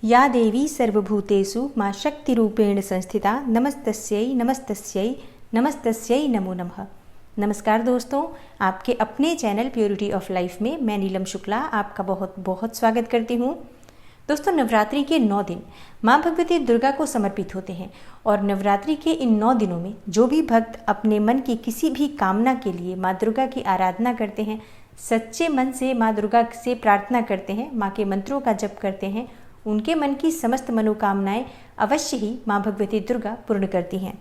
या देवी सर्वभूतेषु मां शक्तिरूपेण संस्थिता नमस्तस्यै नमस्तस्यै नमस्तस्यै नमो नमः। नमस्कार दोस्तों, आपके अपने चैनल प्योरिटी ऑफ लाइफ में मैं नीलम शुक्ला आपका बहुत बहुत स्वागत करती हूँ। दोस्तों, नवरात्रि के 9 दिन माँ भगवती दुर्गा को समर्पित होते हैं और नवरात्रि के इन 9 दिनों में जो भी भक्त अपने मन की किसी भी कामना के लिए माँ दुर्गा की आराधना करते हैं, सच्चे मन से माँ दुर्गा से प्रार्थना करते हैं, माँ के मंत्रों का जप करते हैं, उनके मन की समस्त मनोकामनाएं अवश्य ही माँ भगवती दुर्गा पूर्ण करती हैं।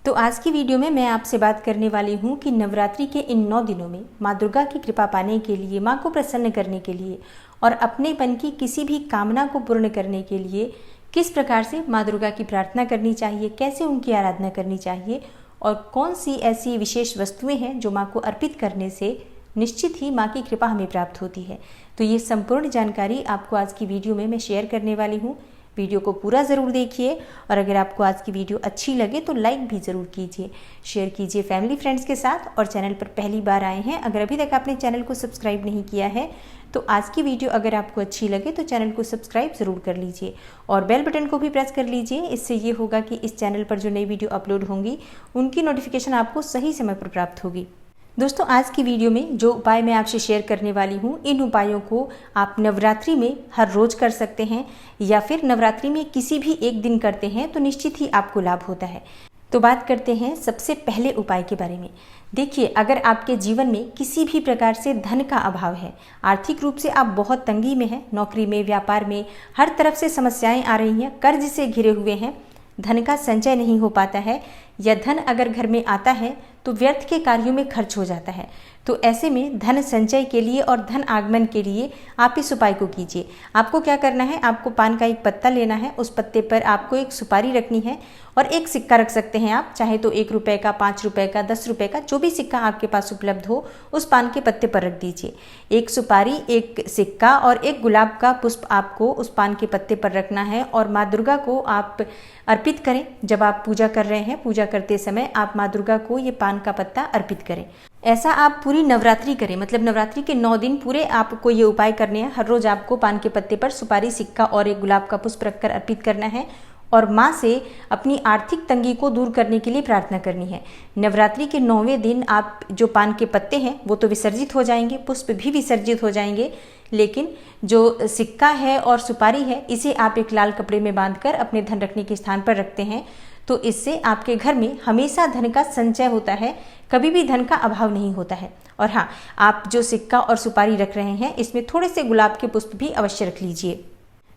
तो आज की वीडियो में मैं आपसे बात करने वाली हूँ कि नवरात्रि के इन 9 दिनों में माँ दुर्गा की कृपा पाने के लिए, माँ को प्रसन्न करने के लिए और अपने मन की किसी भी कामना को पूर्ण करने के लिए किस प्रकार से माँ दुर्गा की प्रार्थना करनी चाहिए, कैसे उनकी आराधना करनी चाहिए और कौन सी ऐसी विशेष वस्तुएं हैं जो माँ को अर्पित करने से निश्चित ही माँ की कृपा हमें प्राप्त होती है। तो ये संपूर्ण जानकारी आपको आज की वीडियो में मैं शेयर करने वाली हूँ। वीडियो को पूरा ज़रूर देखिए और अगर आपको आज की वीडियो अच्छी लगे तो लाइक भी ज़रूर कीजिए, शेयर कीजिए फैमिली फ्रेंड्स के साथ। और चैनल पर पहली बार आए हैं, अगर अभी तक आपने चैनल को सब्सक्राइब नहीं किया है तो आज की वीडियो अगर आपको अच्छी लगे तो चैनल को सब्सक्राइब ज़रूर कर लीजिए और बेल बटन को भी प्रेस कर लीजिए। इससे ये होगा कि इस चैनल पर जो नई वीडियो अपलोड होंगी उनकी नोटिफिकेशन आपको सही समय पर प्राप्त होगी। दोस्तों, आज की वीडियो में जो उपाय मैं आपसे शेयर करने वाली हूँ, इन उपायों को आप नवरात्रि में हर रोज़ कर सकते हैं या फिर नवरात्रि में किसी भी एक दिन करते हैं तो निश्चित ही आपको लाभ होता है। तो बात करते हैं सबसे पहले उपाय के बारे में। देखिए, अगर आपके जीवन में किसी भी प्रकार से धन का अभाव है, आर्थिक रूप से आप बहुत तंगी में हैं, नौकरी में, व्यापार में हर तरफ से समस्याएं आ रही हैं, कर्ज से घिरे हुए हैं, धन का संचय नहीं हो पाता है या धन अगर घर में आता है तो व्यर्थ के कार्यों में खर्च हो जाता है, तो ऐसे में धन संचय के लिए और धन आगमन के लिए आप इस उपाय को कीजिए। आपको क्या करना है, आपको पान का एक पत्ता लेना है, उस पत्ते पर आपको एक सुपारी रखनी है और एक सिक्का रख सकते हैं आप, चाहे तो 1 रुपये का, 5 रुपये का, 10 रुपये का, जो भी सिक्का आपके पास उपलब्ध हो उस पान के पत्ते पर रख दीजिए। एक सुपारी, एक सिक्का और एक गुलाब का पुष्प आपको उस पान के पत्ते पर रखना है और माँ दुर्गा को आप अर्पित करें। जब आप पूजा कर रहे हैं, पूजा करते समय आप माँ दुर्गा को ये पान का पत्ता अर्पित करें। ऐसा आप पूरी नवरात्रि करें, मतलब नवरात्रि के 9 दिन पूरे आपको ये उपाय करने हैं। हर रोज आपको पान के पत्ते पर सुपारी, सिक्का और एक गुलाब का पुष्प रखकर अर्पित करना है और माँ से अपनी आर्थिक तंगी को दूर करने के लिए प्रार्थना करनी है। नवरात्रि के 9वें दिन आप जो पान के पत्ते हैं वो तो विसर्जित हो जाएंगे, पुष्प भी विसर्जित हो जाएंगे, लेकिन जो सिक्का है और सुपारी है इसे आप एक लाल कपड़े में बांधकर अपने धन रखने के स्थान पर रखते हैं, तो इससे आपके घर में हमेशा धन का संचय होता है, कभी भी धन का अभाव नहीं होता है। और हाँ, आप जो सिक्का और सुपारी रख रहे हैं इसमें थोड़े से गुलाब के पुष्प भी अवश्य रख लीजिए।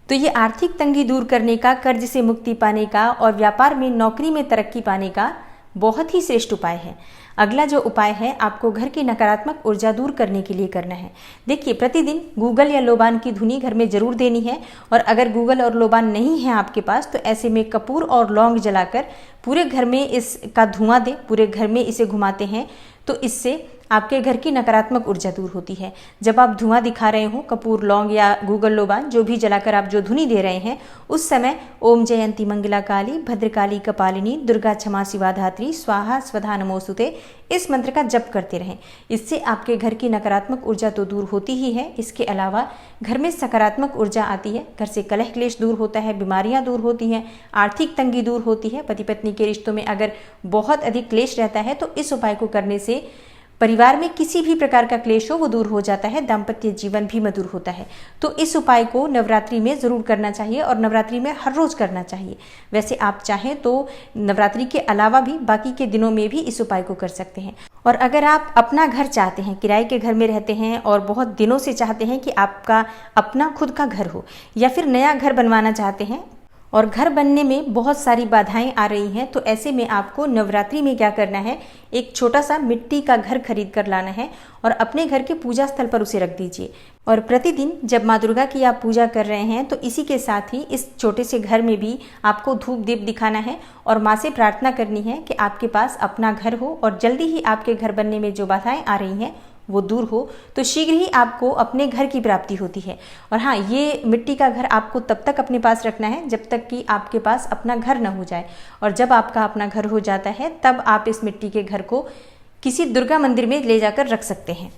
तो ये आर्थिक तंगी दूर करने का, कर्ज से मुक्ति पाने का और व्यापार में, नौकरी में तरक्की पाने का बहुत ही श्रेष्ठ उपाय है। अगला जो उपाय है, आपको घर की नकारात्मक ऊर्जा दूर करने के लिए करना है। देखिए, प्रतिदिन गूगल या लोबान की धुनी घर में जरूर देनी है और अगर गूगल और लोबान नहीं है आपके पास तो ऐसे में कपूर और लौंग जलाकर पूरे घर में इसका धुआं दें, पूरे घर में इसे घुमाते हैं तो इससे आपके घर की नकारात्मक ऊर्जा दूर होती है। जब आप धुआं दिखा रहे हो, कपूर, लौंग या गूगल लोबान जो भी जलाकर आप जो धुनी दे रहे हैं, उस समय ओम जयंती मंगला काली भद्रकाली कपालिनी दुर्गा क्षमा शिवा धात्री स्वाहा स्वधा नमोस्तुते इस मंत्र का जप करते रहें। इससे आपके घर की नकारात्मक ऊर्जा तो दूर होती ही है, इसके अलावा घर में सकारात्मक ऊर्जा आती है, घर से कलह क्लेश दूर होता है, बीमारियां दूर होती हैं, आर्थिक तंगी दूर होती है। पति पत्नी के रिश्तों में अगर बहुत अधिक क्लेश रहता है तो इस उपाय को करने से परिवार में किसी भी प्रकार का क्लेश हो वो दूर हो जाता है, दाम्पत्य जीवन भी मधुर होता है। तो इस उपाय को नवरात्रि में ज़रूर करना चाहिए और नवरात्रि में हर रोज़ करना चाहिए। वैसे आप चाहें तो नवरात्रि के अलावा भी बाकी के दिनों में भी इस उपाय को कर सकते हैं। और अगर आप अपना घर चाहते हैं, किराए के घर में रहते हैं और बहुत दिनों से चाहते हैं कि आपका अपना खुद का घर हो या फिर नया घर बनवाना चाहते हैं और घर बनने में बहुत सारी बाधाएं आ रही हैं, तो ऐसे में आपको नवरात्रि में क्या करना है, एक छोटा सा मिट्टी का घर खरीद कर लाना है और अपने घर के पूजा स्थल पर उसे रख दीजिए। और प्रतिदिन जब माँ दुर्गा की आप पूजा कर रहे हैं तो इसी के साथ ही इस छोटे से घर में भी आपको धूप दीप दिखाना है और माँ से प्रार्थना करनी है कि आपके पास अपना घर हो और जल्दी ही आपके घर बनने में जो बाधाएं आ रही हैं वो दूर हो, तो शीघ्र ही आपको अपने घर की प्राप्ति होती है। और हाँ, ये मिट्टी का घर आपको तब तक अपने पास रखना है जब तक कि आपके पास अपना घर न हो जाए, और जब आपका अपना घर हो जाता है तब आप इस मिट्टी के घर को किसी दुर्गा मंदिर में ले जाकर रख सकते हैं।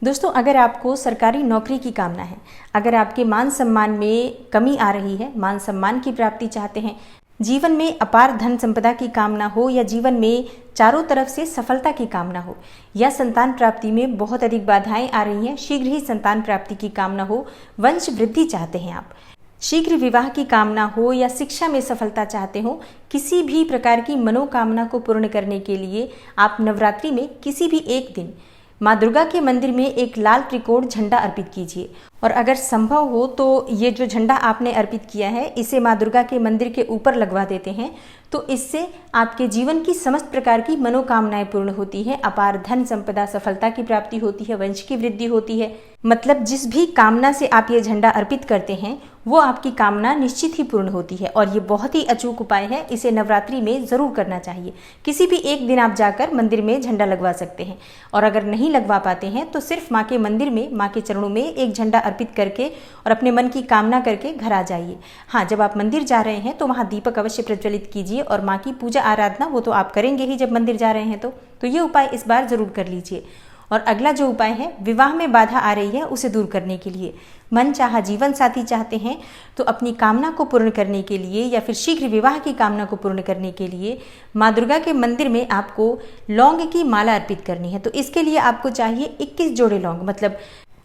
दोस्तों, अगर आपको सरकारी नौकरी की कामना है, अगर आपके मान सम्मान में कमी आ रही है, मान सम्मान की प्राप्ति चाहते हैं, जीवन में अपार धन संपदा की कामना हो, या जीवन में चारों तरफ से सफलता की कामना हो, या संतान प्राप्ति में बहुत अधिक बाधाएं आ रही हैं, शीघ्र ही संतान प्राप्ति की कामना हो, वंश वृद्धि चाहते हैं आप, शीघ्र विवाह की कामना हो, या शिक्षा में सफलता चाहते हो, किसी भी प्रकार की मनोकामना को पूर्ण करने के लिए आप नवरात्रि में किसी भी एक दिन माँ दुर्गा के मंदिर में एक लाल त्रिकोण झंडा अर्पित कीजिए। और अगर संभव हो तो ये जो झंडा आपने अर्पित किया है, इसे माँ दुर्गा के मंदिर के ऊपर लगवा देते हैं, तो इससे आपके जीवन की समस्त प्रकार की मनोकामनाएं पूर्ण होती है, अपार धन संपदा सफलता की प्राप्ति होती है, वंश की वृद्धि होती है। मतलब जिस भी कामना से आप ये झंडा अर्पित करते हैं वो आपकी कामना निश्चित ही पूर्ण होती है। और ये बहुत ही अचूक उपाय है, इसे नवरात्रि में ज़रूर करना चाहिए। किसी भी एक दिन आप जाकर मंदिर में झंडा लगवा सकते हैं, और अगर नहीं लगवा पाते हैं तो सिर्फ माँ के मंदिर में, माँ के चरणों में एक झंडा अर्पित करके और अपने मन की कामना करके घर आ जाइए। हाँ, जब आप मंदिर जा रहे हैं तो वहाँ दीपक अवश्य प्रज्वलित कीजिए, और माँ की पूजा आराधना वो तो आप करेंगे ही जब मंदिर जा रहे हैं तो ये उपाय इस बार ज़रूर कर लीजिए। और अगला जो उपाय है, विवाह में बाधा आ रही है उसे दूर करने के लिए, मन चाहा जीवन साथी चाहते हैं तो अपनी कामना को पूर्ण करने के लिए, या फिर शीघ्र विवाह की कामना को पूर्ण करने के लिए माँ दुर्गा के मंदिर में आपको लौंग की माला अर्पित करनी है। तो इसके लिए आपको चाहिए 21 जोड़े लौंग। मतलब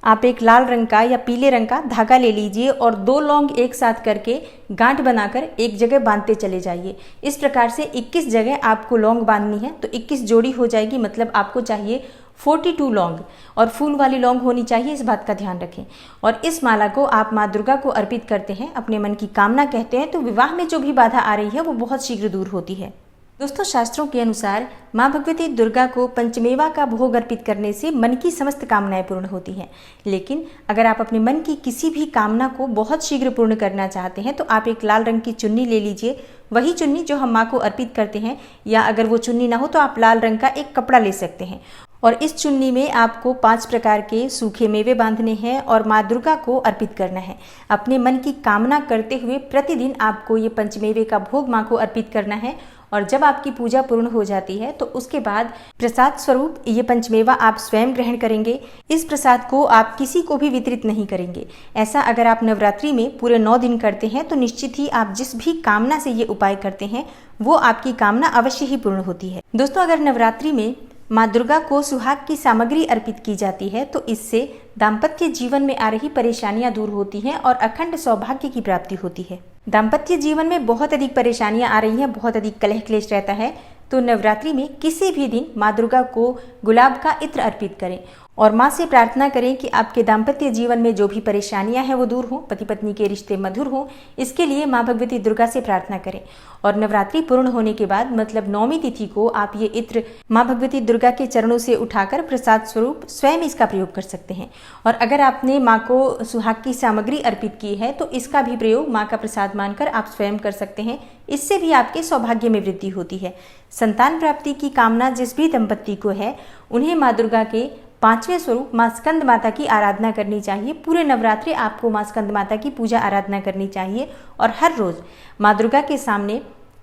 आप एक लाल रंग का या पीले रंग का धागा ले लीजिए और 2 लौंग एक साथ करके गांठ बनाकर एक जगह बांधते चले जाइए। इस प्रकार से 21 जगह आपको लौंग बांधनी है, तो 21 जोड़ी हो जाएगी। मतलब आपको चाहिए 42 लौंग, और फूल वाली लौंग होनी चाहिए, इस बात का ध्यान रखें। और इस माला को आप माँ दुर्गा को अर्पित करते हैं, अपने मन की कामना कहते हैं, तो विवाह में जो भी बाधा आ रही है वो बहुत शीघ्र दूर होती है। दोस्तों, शास्त्रों के अनुसार माँ भगवती दुर्गा को पंचमेवा का भोग अर्पित करने से मन की समस्त कामनाएं पूर्ण होती हैं। लेकिन अगर आप अपने मन की किसी भी कामना को बहुत शीघ्र पूर्ण करना चाहते हैं तो आप एक लाल रंग की चुन्नी ले लीजिए, वही चुन्नी जो हम माँ को अर्पित करते हैं, या अगर वो चुन्नी ना हो तो आप लाल रंग का एक कपड़ा ले सकते हैं। और इस चुन्नी में आपको 5 प्रकार के सूखे मेवे बांधने हैं और माँ दुर्गा को अर्पित करना है। अपने मन की कामना करते हुए प्रतिदिन आपको ये पंचमेवे का भोग माँ को अर्पित करना है। और जब आपकी पूजा पूर्ण हो जाती है तो उसके बाद प्रसाद स्वरूप ये पंचमेवा आप स्वयं ग्रहण करेंगे। इस प्रसाद को आप किसी को भी वितरित नहीं करेंगे। ऐसा अगर आप नवरात्रि में पूरे 9 दिन करते हैं तो निश्चित ही आप जिस भी कामना से ये उपाय करते हैं वो आपकी कामना अवश्य ही पूर्ण होती है। दोस्तों, अगर नवरात्रि में माँ दुर्गा को सुहाग की सामग्री अर्पित की जाती है तो इससे दाम्पत्य जीवन में आ रही परेशानियां दूर होती हैं और अखंड सौभाग्य की प्राप्ति होती है। दाम्पत्य जीवन में बहुत अधिक परेशानियां आ रही हैं, बहुत अधिक कलह क्लेश रहता है, तो नवरात्रि में किसी भी दिन माँ दुर्गा को गुलाब का इत्र अर्पित करें और माँ से प्रार्थना करें कि आपके दाम्पत्य जीवन में जो भी परेशानियां हैं वो दूर हों, पति पत्नी के रिश्ते मधुर हों। इसके लिए माँ भगवती दुर्गा से प्रार्थना करें। और नवरात्रि पूर्ण होने के बाद मतलब 9वीं तिथि को आप ये इत्र माँ भगवती दुर्गा के चरणों से उठाकर प्रसाद स्वरूप स्वयं इसका प्रयोग कर सकते हैं। और अगर आपने माँ को सुहाग की सामग्री अर्पित की है तो इसका भी प्रयोग माँ का प्रसाद मानकर आप स्वयं कर सकते हैं। इससे भी आपके सौभाग्य में वृद्धि होती है। संतान प्राप्ति की कामना जिस भी दंपत्ति को है उन्हें माँ दुर्गा के 5वें स्वरूप माँ स्कंद माता की आराधना करनी चाहिए। पूरे नवरात्रि आपको माँ स्कंद माता की पूजा आराधना करनी चाहिए और हर रोज माँ दुर्गा के सामने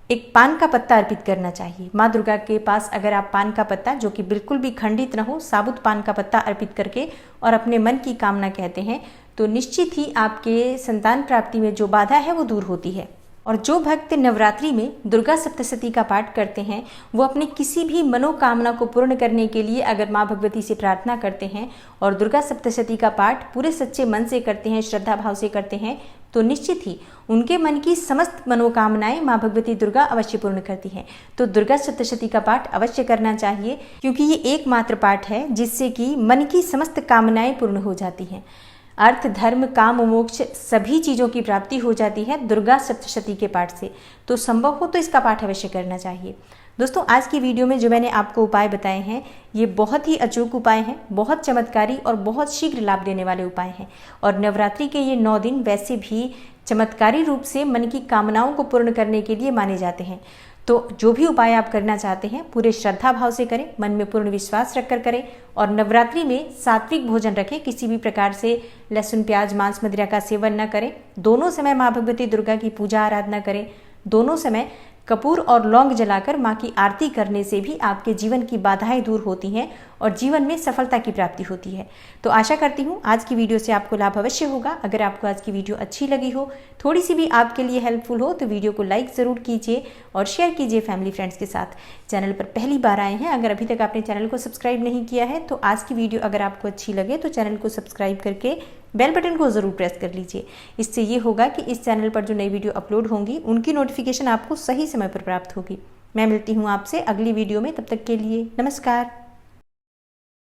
एक पान का पत्ता अर्पित करना चाहिए। माँ दुर्गा के पास अगर आप पान का पत्ता, जो कि बिल्कुल भी खंडित न हो, साबुत पान का पत्ता अर्पित करके और अपने मन की कामना कहते हैं तो निश्चित ही आपके संतान प्राप्ति में जो बाधा है वो दूर होती है। और जो भक्त नवरात्रि में दुर्गा सप्तशती का पाठ करते हैं वो अपनी किसी भी मनोकामना को पूर्ण करने के लिए अगर माँ भगवती से प्रार्थना करते हैं और दुर्गा सप्तशती का पाठ पूरे सच्चे मन से करते हैं, श्रद्धा भाव से करते हैं, तो निश्चित ही उनके मन की समस्त मनोकामनाएं माँ भगवती दुर्गा अवश्य पूर्ण करती हैं। तो दुर्गा सप्तशती का पाठ अवश्य करना चाहिए, क्योंकि ये एकमात्र पाठ है जिससे कि मन की समस्त कामनाएं पूर्ण हो जाती हैं। अर्थ, धर्म, काम, मोक्ष सभी चीज़ों की प्राप्ति हो जाती है दुर्गा सप्तशती के पाठ से। तो संभव हो तो इसका पाठ अवश्य करना चाहिए। दोस्तों, आज की वीडियो में जो मैंने आपको उपाय बताए हैं ये बहुत ही अचूक उपाय हैं, बहुत चमत्कारी और बहुत शीघ्र लाभ देने वाले उपाय हैं। और नवरात्रि के ये 9 दिन वैसे भी चमत्कारी रूप से मन की कामनाओं को पूर्ण करने के लिए माने जाते हैं। तो जो भी उपाय आप करना चाहते हैं पूरे श्रद्धा भाव से करें, मन में पूर्ण विश्वास रखकर करें और नवरात्रि में सात्विक भोजन रखें। किसी भी प्रकार से लहसुन, प्याज, मांस, मदिरा का सेवन न करें। दोनों समय माँ भगवती दुर्गा की पूजा आराधना करें। दोनों समय कपूर और लौंग जलाकर माँ की आरती करने से भी आपके जीवन की बाधाएं दूर होती हैं और जीवन में सफलता की प्राप्ति होती है। तो आशा करती हूँ आज की वीडियो से आपको लाभ अवश्य होगा। अगर आपको आज की वीडियो अच्छी लगी हो, थोड़ी सी भी आपके लिए हेल्पफुल हो, तो वीडियो को लाइक ज़रूर कीजिए और शेयर कीजिए फैमिली फ्रेंड्स के साथ। चैनल पर पहली बार आए हैं, अगर अभी तक आपने चैनल को सब्सक्राइब नहीं किया है तो आज की वीडियो अगर आपको अच्छी लगे तो चैनल को सब्सक्राइब करके बेल बटन को ज़रूर प्रेस कर लीजिए। इससे ये होगा कि इस चैनल पर जो नई वीडियो अपलोड होंगी उनकी नोटिफिकेशन आपको सही समय पर प्राप्त होगी। मैं मिलती हूँ आपसे अगली वीडियो में, तब तक के लिए नमस्कार।